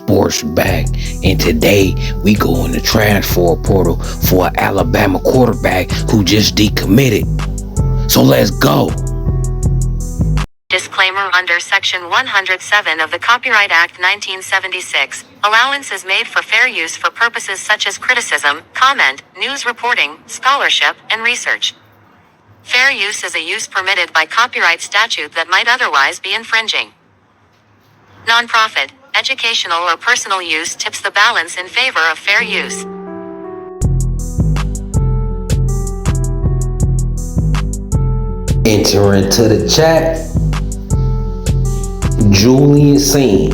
sports back, and today we go in the transfer portal for an Alabama quarterback who just decommitted. So let's go. Disclaimer: under Section 107 of the Copyright Act 1976, allowance is made for fair use for purposes such as criticism, comment, news reporting, scholarship, and research. Fair use is a use permitted by copyright statute that might otherwise be infringing. Nonprofit, educational, or personal use tips the balance in favor of fair use. Enter into the chat Julian Sayin,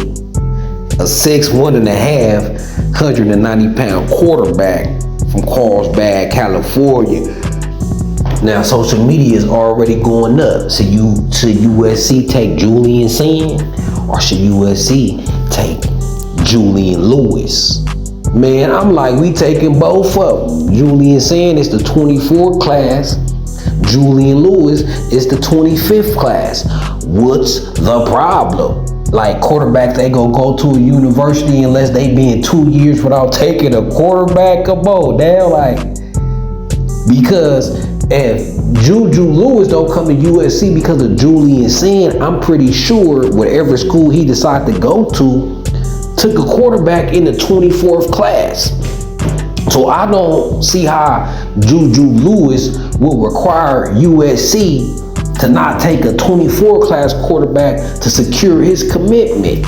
a 6'1.5", 190-pound quarterback from Carlsbad, California. Now, social media is already going up. Should USC take Julian Sayin, or should USC take Julian Lewis? Man, I'm like, we taking both of them. Julian Sayin is the 24th class. Julian Lewis is the 25th class. What's the problem? Like, quarterbacks ain't gonna go to a university unless they been 2 years without taking a quarterback. Come on, damn, like, because if Juju Lewis don't come to USC because of Julian Sayin, I'm pretty sure whatever school he decided to go to took a quarterback in the 24th class. So I don't see how Juju Lewis will require USC to not take a 24 class quarterback to secure his commitment.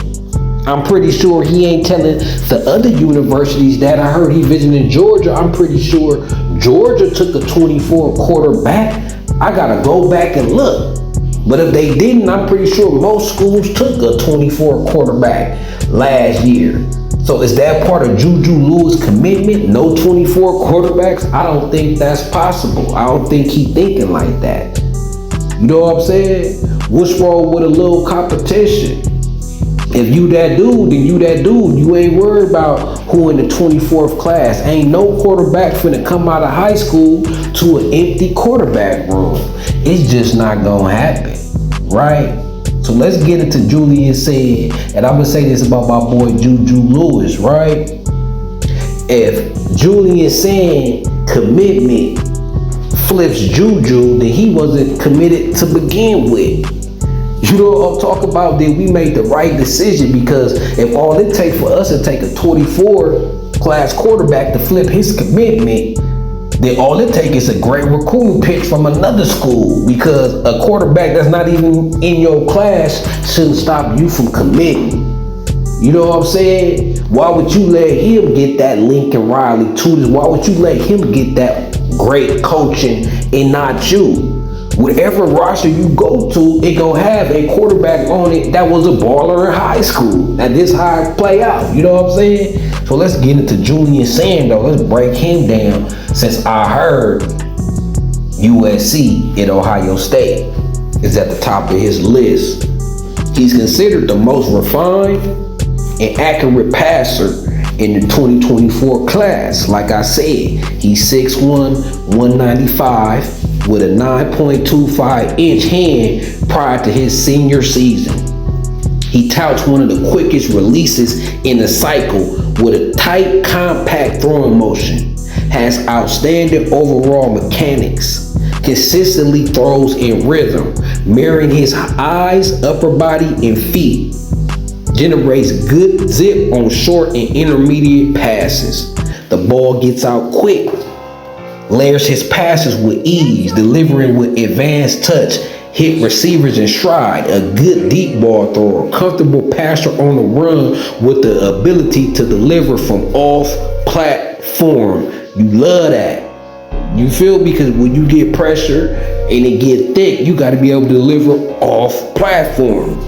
I'm pretty sure he ain't telling the other universities that. I heard he visited Georgia. I'm pretty sure Georgia took a 24 quarterback. I gotta go back and look. But if they didn't, I'm pretty sure most schools took a 24 quarterback last year. So is that part of Juju Lewis' commitment? No 24 quarterbacks? I don't think that's possible. I don't think he thinking like that. You know what I'm saying? What's wrong with a little competition? If you that dude, then you that dude. You ain't worried about who in the 24th class. Ain't no quarterback finna come out of high school to an empty quarterback room. It's just not gonna happen, right? So let's get into Julian Sayin, and I'm gonna say this about my boy Juju Lewis, right? If Julian Sayin commitment flips Juju, then he wasn't committed to begin with. You know what I'm talking about? Then we made the right decision, because if all it takes for us to take a 24 class quarterback to flip his commitment, then all it takes is a great recruiting pick from another school, because a quarterback that's not even in your class shouldn't stop you from committing. You know what I'm saying? Why would you let him get that Lincoln Riley tutors? Why would you let him get that great coaching and not you? Whatever roster you go to, it gonna have a quarterback on it that was a baller in high school. And this how it play out. You know what I'm saying? So let's get into Julian Sayin though. Let's break him down, since I heard USC at Ohio State is at the top of his list. He's considered the most refined and accurate passer in the 2024 class. Like I said, he's 6'1", 195 with a 9.25 inch hand prior to his senior season. He touts one of the quickest releases in the cycle with a tight, compact throwing motion, has outstanding overall mechanics, consistently throws in rhythm, mirroring his eyes, upper body, and feet, generates good zip on short and intermediate passes. The ball gets out quick, layers his passes with ease, delivering with advanced touch, hit receivers in stride, a good deep ball thrower, comfortable passer on the run with the ability to deliver from off platform. You love that. You feel? Because when you get pressure and it get thick, you got to be able to deliver off platform.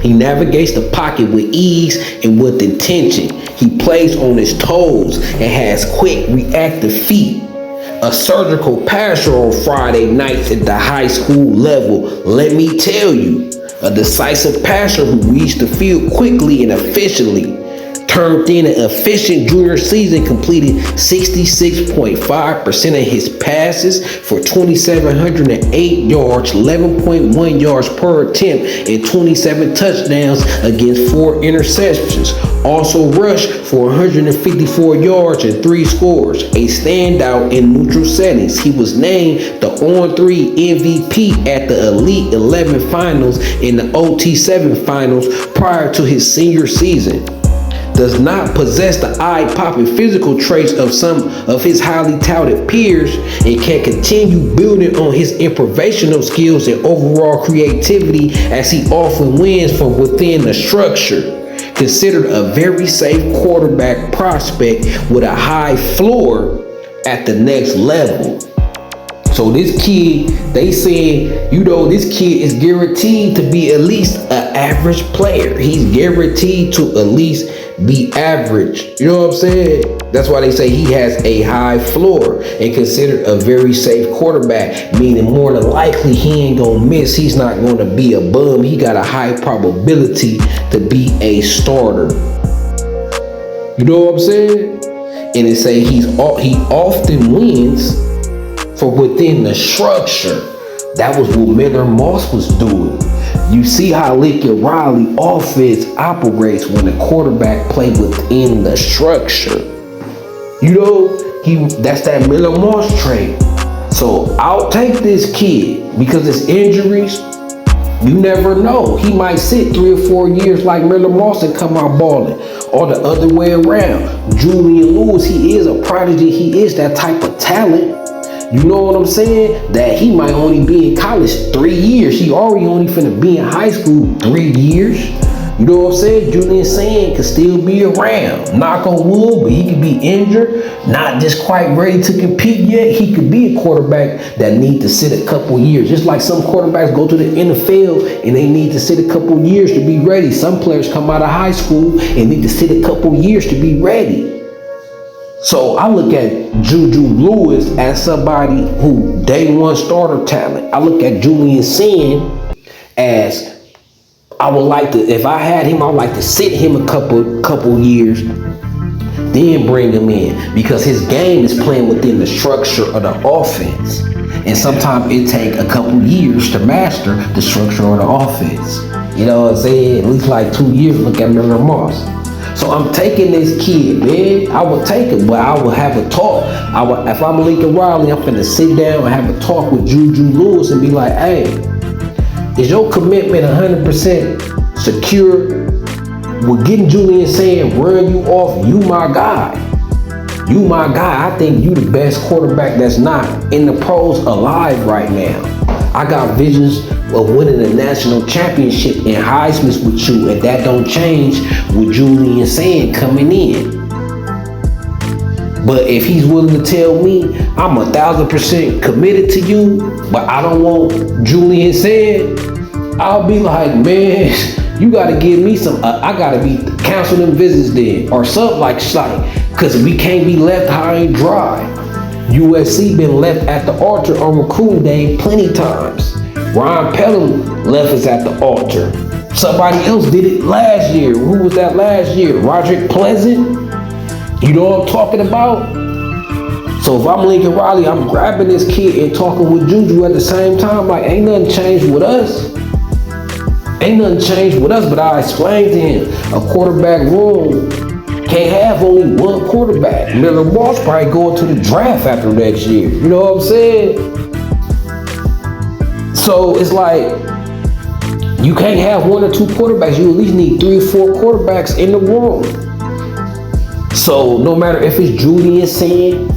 He navigates the pocket with ease and with intention. He plays on his toes and has quick reactive feet. A surgical passer on Friday nights at the high school level, let me tell you. A decisive passer who reads the field quickly and efficiently. turned in an efficient junior season, completed 66.5% of his passes for 2,708 yards, 11.1 yards per attempt, and 27 touchdowns against 4 interceptions. Also rushed for 154 yards and 3 scores, a standout in neutral settings. He was named the On-3 MVP at the Elite 11 Finals and the OT7 Finals prior to his senior season. Does not possess the eye-popping physical traits of some of his highly touted peers, and can continue building on his improvisational skills and overall creativity as he often wins from within the structure. Considered a very safe quarterback prospect with a high floor at the next level. So this kid, they said, this kid is guaranteed to be at least an average player. He's guaranteed to at least be average. You know what I'm saying? That's why they say he has a high floor and considered a very safe quarterback, meaning more than likely he ain't gonna miss. He's not gonna be a bum. He got a high probability to be a starter. You know what I'm saying? And they say he often wins from within the structure. That was what Miller Moss was doing. You see how Lincoln Riley offense operates when the quarterback plays within the structure. That's that Miller Moss trait. So I'll take this kid because it's injuries. You never know. He might sit 3 or 4 years like Miller Moss and come out balling. Or the other way around. Julian Lewis, he is a prodigy. He is that type of talent. You know what I'm saying? That he might only be in college 3 years. He already only finna be in high school 3 years. You know what I'm saying? Julian Sayin could still be around. Knock on wood, but he could be injured. Not just quite ready to compete yet. He could be a quarterback that need to sit a couple years. Just like some quarterbacks go to the NFL and they need to sit a couple years to be ready. Some players come out of high school and need to sit a couple years to be ready. So I look at Juju Lewis as somebody who day one starter talent. I look at Julian Sayin as if I had him, I would like to sit him a couple years, then bring him in, because his game is playing within the structure of the offense. And sometimes it takes a couple years to master the structure of the offense. You know what I'm saying? At least like 2 years, look at Miller Moss. So I'm taking this kid, man. I will take him, but I will have a talk. If I'm Lincoln Riley, I'm finna sit down and have a talk with Juju Lewis and be like, hey, is your commitment 100% secure? With getting Julian Sayin run you off, you my guy. You my guy. I think you the best quarterback that's not in the pros alive right now. I got visions of winning a national championship and Heisman's with you, and that don't change with Julian Sayin coming in. But if he's willing to tell me I'm 1,000% committed to you, but I don't want Julian Sayin, I'll be like, man, you gotta give me some. I gotta be counseling visits then, or something like, because we can't be left high and dry. USC been left at the altar on recruiting day plenty times. Ryan Pelham left us at the altar. Somebody else did it last year. Who was that last year? Roderick Pleasant? You know what I'm talking about? So if I'm Lincoln Riley, I'm grabbing this kid and talking with Juju at the same time. Like, ain't nothing changed with us. Ain't nothing changed with us, but I explained to him, a quarterback room can't have only one quarterback. Miller Moss probably going to the draft after next year. You know what I'm saying? So it's like, you can't have 1 or 2 quarterbacks. You at least need 3 or 4 quarterbacks in the room. So no matter if it's Julian Sayin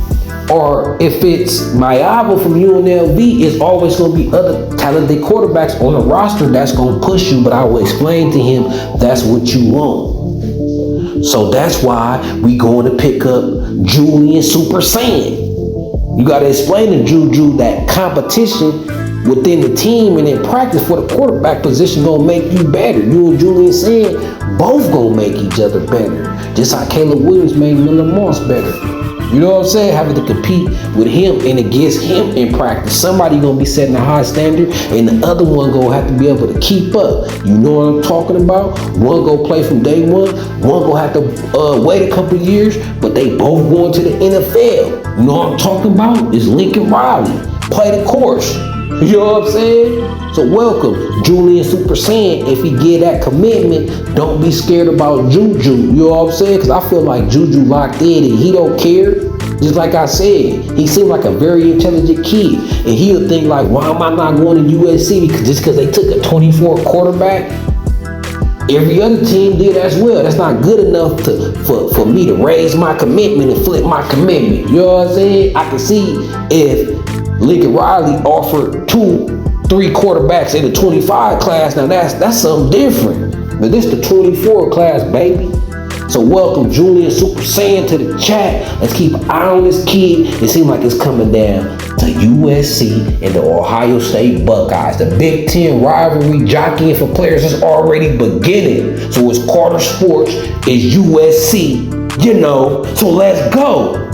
or if it's Mayava from UNLV, it's always going to be other talented quarterbacks on the roster that's going to push you. But I will explain to him that's what you want. So that's why we going to pick up Julian Super Sayin. You got to explain to Juju that competition within the team and in practice for the quarterback position gonna make you better. You and Julian Sayin both gonna make each other better. Just like Caleb Williams made Miller Moss better. You know what I'm saying? Having to compete with him and against him in practice. Somebody gonna be setting a high standard, and the other one gonna have to be able to keep up. You know what I'm talking about? One gonna play from day one gonna have to wait a couple years, but they both going to the NFL. You know what I'm talking about? It's Lincoln Riley. Play the course. You know what I'm saying? So welcome, Julian Super Saiyan. If he get that commitment, don't be scared about Juju. You know what I'm saying? Because I feel like Juju locked in and he don't care. Just like I said, he seemed like a very intelligent kid. And he'll think like, why am I not going to USC? Because they took a 24 quarterback. Every other team did as well. That's not good enough for me to raise my commitment and flip my commitment. You know what I'm saying? I can see if Lincoln Riley offered 2-3 quarterbacks in the 25 class. Now that's something different. But this the 24 class, baby. So welcome Julian Super Saiyan to the chat. Let's keep an eye on this kid. It seems like it's coming down to USC and the Ohio State Buckeyes. The Big Ten rivalry jockeying for players is already beginning. So it's Carter Sports, it's USC, you know. So let's go.